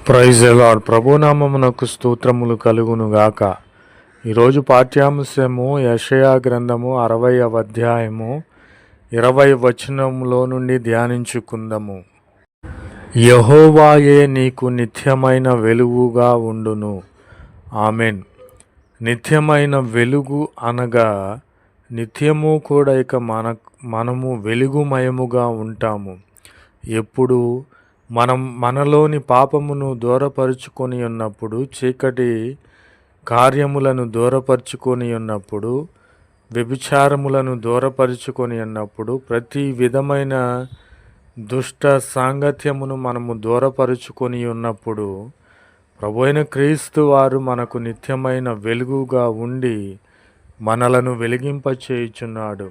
Praise the lord. ప్రభునామమునకు స్తోత్రములు కలుగును గాక. ఈరోజు పాఠ్యాంశము యెషయా గ్రంథము 60వ అధ్యాయము 20 వచనములో నుండి ధ్యానించుకుందాము. యెహోవాయే నీకు నిత్యమైన వెలుగుగా ఉండును. ఆమెన్. నిత్యమైన వెలుగు అనగా నిత్యము కూడా ఇక మనము వెలుగుమయముగా ఉంటాము. ఎప్పుడు మనలోని పాపమును దూరపరుచుకొని ఉన్నప్పుడు, చీకటి కార్యములను దూరపరుచుకొని ఉన్నప్పుడు, వ్యభిచారములను దూరపరుచుకొని ఉన్నప్పుడు, ప్రతి విధమైన దుష్ట సాంగత్యమును మనము దూరపరుచుకొని ఉన్నప్పుడు, ప్రభువైన క్రీస్తు వారు మనకు నిత్యమైన వెలుగుగా ఉండి మనలను వెలిగింపచేయుచున్నాడు.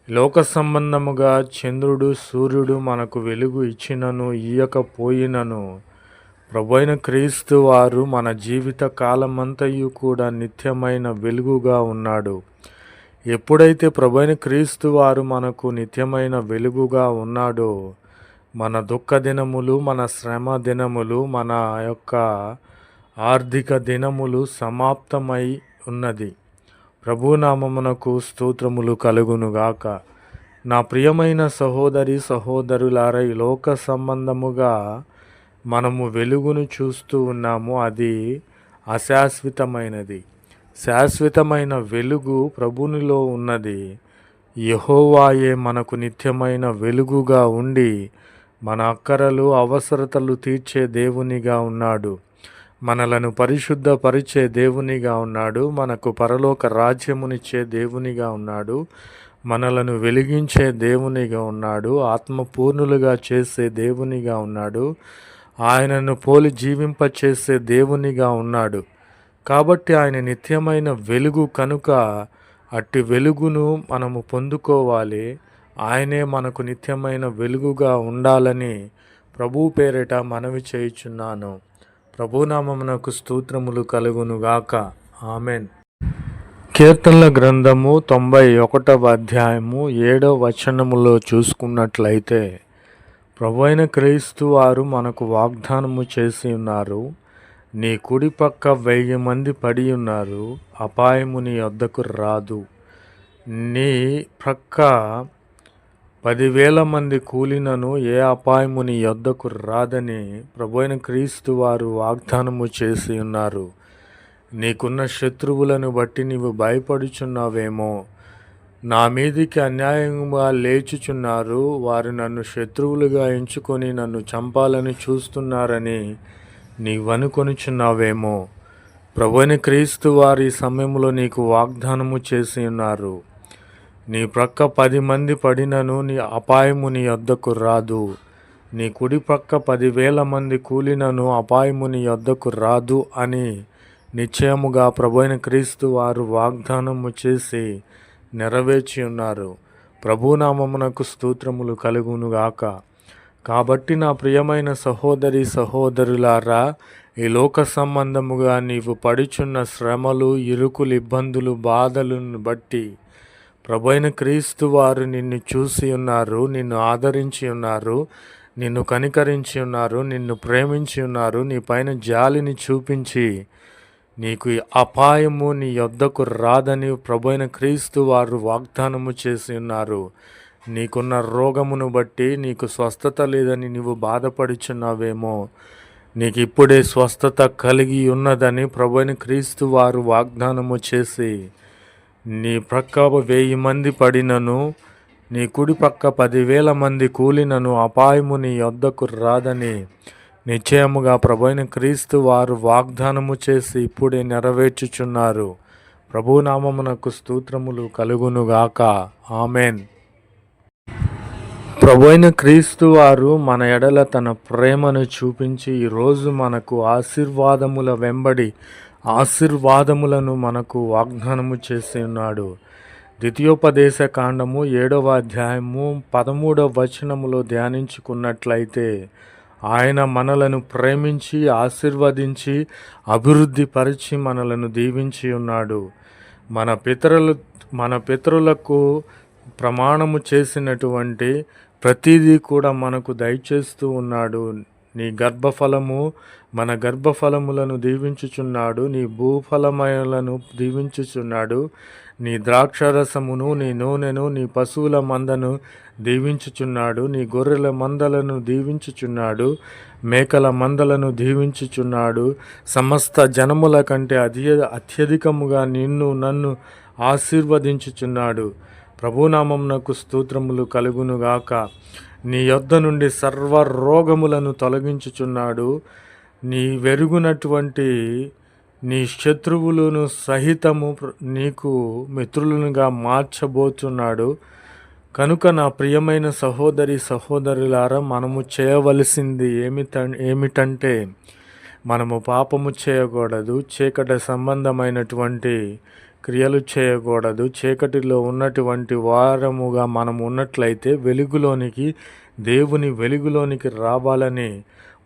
లోక సంబంధముగా చంద్రుడు సూర్యుడు మనకు వెలుగు ఇచ్చినను ఇయ్యకపోయినను, ప్రభువైన క్రీస్తు వారు మన జీవిత కాలమంతయు కూడా నిత్యమైన వెలుగుగా ఉన్నాడు. ఎప్పుడైతే ప్రభువైన క్రీస్తు వారు మనకు నిత్యమైన వెలుగుగా ఉన్నాడో, మన దుఃఖ దినములు, మన శ్రమ దినములు, మన యొక్క ఆర్థిక దినములు సమాప్తమై ఉన్నది. ప్రభునామమునకు స్తోత్రములు కలుగునుగాక. నా ప్రియమైన సహోదరి సహోదరులారా, ఈ లోక సంబంధముగా మనము వెలుగును చూస్తూ ఉన్నాము. అది అశాశ్వతమైనది. శాశ్వతమైన వెలుగు ప్రభునిలో ఉన్నది. యెహోవాయే మనకు నిత్యమైన వెలుగుగా ఉండి మన అక్కరలు అవసరతలు తీర్చే దేవునిగా ఉన్నాడు. మనలను పరిశుద్ధపరిచే దేవునిగా ఉన్నాడు. మనకు పరలోక రాజ్యమునిచ్చే దేవునిగా ఉన్నాడు. మనలను వెలిగించే దేవునిగా ఉన్నాడు. ఆత్మపూర్ణులుగా చేసే దేవునిగా ఉన్నాడు. ఆయనను పోలి జీవింపచేసే దేవునిగా ఉన్నాడు. కాబట్టి ఆయన నిత్యమైన వెలుగు కనుక అట్టి వెలుగును మనము పొందుకోవాలి. ఆయనే మనకు నిత్యమైన వెలుగుగా ఉండాలని ప్రభు పేరిట మనవి చేయుచున్నాను. ప్రభునామమునకు స్తోత్రములు కలుగునుగాక. ఆమెన్. కీర్తనల గ్రంథము 91వ అధ్యాయము 7వ వచనములో చూసుకున్నట్లయితే, ప్రభువైన క్రీస్తు వారు మనకు వాగ్దానము చేసి ఉన్నారు. నీ కుడి పక్క 1000 మంది పడి ఉన్నారు, అపాయము నీ వద్దకు రాదు. నీ ప్రక్క 10,000 మంది కూలినను ఏ అపాయము నీ యొద్దకు రాదని ప్రభువైన క్రీస్తు వారు వాగ్దానము చేసి ఉన్నారు. నీకున్న శత్రువులను బట్టి నీవు భయపడుచున్నావేమో. నా మీదికి అన్యాయంగా లేచుచున్నారు, వారు నన్ను శత్రువులుగా ఎంచుకొని నన్ను చంపాలని చూస్తున్నారని నీవనుకొనుచున్నావేమో. ప్రభువైన క్రీస్తు వారి సమయంలో నీకు వాగ్దానము చేసి ఉన్నారు. నీ ప్రక్క 10 మంది పడినను నీ అపాయము నీ వద్దకు రాదు. నీ కుడి ప్రక్క 10,000 మంది కూలినను అపాయము నీ వద్దకు రాదు అని నిశ్చయముగా ప్రభువైన క్రీస్తు వారు వాగ్దానము చేసి నెరవేర్చి ఉన్నారు. ప్రభునామమునకు స్తోత్రములు కలుగునుగాక. కాబట్టి నా ప్రియమైన సహోదరి సహోదరులారా, ఈ లోక సంబంధముగా నీవు పడుచున్న శ్రమలు, ఇరుకులు, ఇబ్బందులు, బాధలను బట్టి ప్రభువైన క్రీస్తు వారు నిన్ను చూసి ఉన్నారు, నిన్ను ఆదరించి ఉన్నారు, నిన్ను కనికరించి ఉన్నారు, నిన్ను ప్రేమించి ఉన్నారు. నీ పైన జాలిని చూపించి నీకు అపాయము నీ యొద్దకు రాదని ప్రభువైన క్రీస్తు వారు వాగ్దానము చేసి ఉన్నారు. నీకున్న రోగమును బట్టి నీకు స్వస్థత లేదని నీవు బాధపడుచున్నావేమో. నీకు ఇప్పుడే స్వస్థత కలిగి ఉన్నదని ప్రభువైన క్రీస్తు వారు వాగ్దానము చేసి, నీ ప్రక్క 1000 మంది పడినను నీ కుడి పక్క 10,000 మంది కూలినను అపాయము నీ యొద్దకు రాదని నిశ్చయముగా ప్రభువైన క్రీస్తు వారు వాగ్దానము చేసి ఇప్పుడే నెరవేర్చుచున్నారు. ప్రభునామమునకు స్తోత్రములు కలుగునుగాక. ఆమెన్. ప్రభువైన క్రీస్తు వారు మన ఎడల తన ప్రేమను చూపించి ఈరోజు మనకు ఆశీర్వాదముల వెంబడి ఆశీర్వాదములను మనకు వాగ్దానము చేసి ఉన్నాడు. ద్వితీయోపదేశ కాండము 7వ అధ్యాయము 13వ వచనములో ధ్యానించుకున్నట్లయితే, ఆయన మనలను ప్రేమించి ఆశీర్వదించి అభివృద్ధి పరిచి మనలను దీవించి ఉన్నాడు. మన పితరులకు ప్రమాణము చేసినటువంటి ప్రతిదీ కూడా మనకు దయచేస్తూ ఉన్నాడు. నీ గర్భఫలము మన గర్భఫలములను దీవించుచున్నాడు. నీ భూఫలములను దీవించుచున్నాడు. నీ ద్రాక్షరసమును, నీ నూనెను, నీ పశువుల మందను దీవించుచున్నాడు. నీ గొర్రెల మందలను దీవించుచున్నాడు. మేకల మందలను దీవించుచున్నాడు. సమస్త జనముల కంటే అత్యధికముగా నన్ను ఆశీర్వదించుచున్నాడు. ప్రభునామమునకు స్తోత్రములు కలుగునుగాక. నీ యొద్ద నుండి సర్వ రోగములను తొలగించుచున్నాడు. నీ వెరుగునటువంటి నీ శత్రువులను సహితము నీకు మిత్రులనుగా మార్చబోతున్నాడు. కనుక నా ప్రియమైన సహోదరులారా, మనము చేయవలసింది ఏమిటంటే మనము పాపము చేయకూడదు, చీకటి సంబంధమైనటువంటి క్రియలు చేయకూడదు. చీకటిలో ఉన్నటువంటి వారముగా మనం ఉన్నట్లయితే దేవుని వెలుగులోనికి రావాలని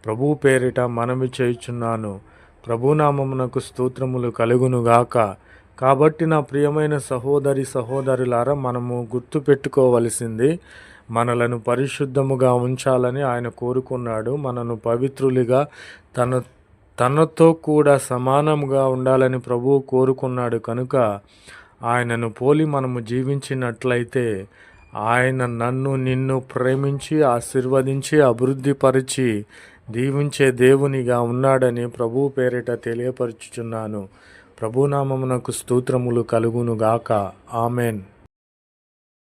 ప్రభు పేరిట మనవి చేయుచున్నాను. ప్రభునామమునకు స్తోత్రములు కలుగునుగాక. కాబట్టి నా ప్రియమైన సహోదరులారా, మనము గుర్తుపెట్టుకోవలసింది, మనలను పరిశుద్ధముగా ఉంచాలని ఆయన కోరుకున్నాడు. మనను పవిత్రులుగా తనతో కూడా సమానముగా ఉండాలని ప్రభువు కోరుకున్నాడు. కనుక ఆయనను పోలి మనము జీవించినట్లయితే ఆయన నిన్ను ప్రేమించి ఆశీర్వదించి అభివృద్ధిపరిచి దీవించే దేవునిగా ఉన్నాడని ప్రభువు పేరిట తెలియపరచుచున్నాను. ప్రభునామమునకు స్తోత్రములు కలుగునుగాక. ఆమెన్.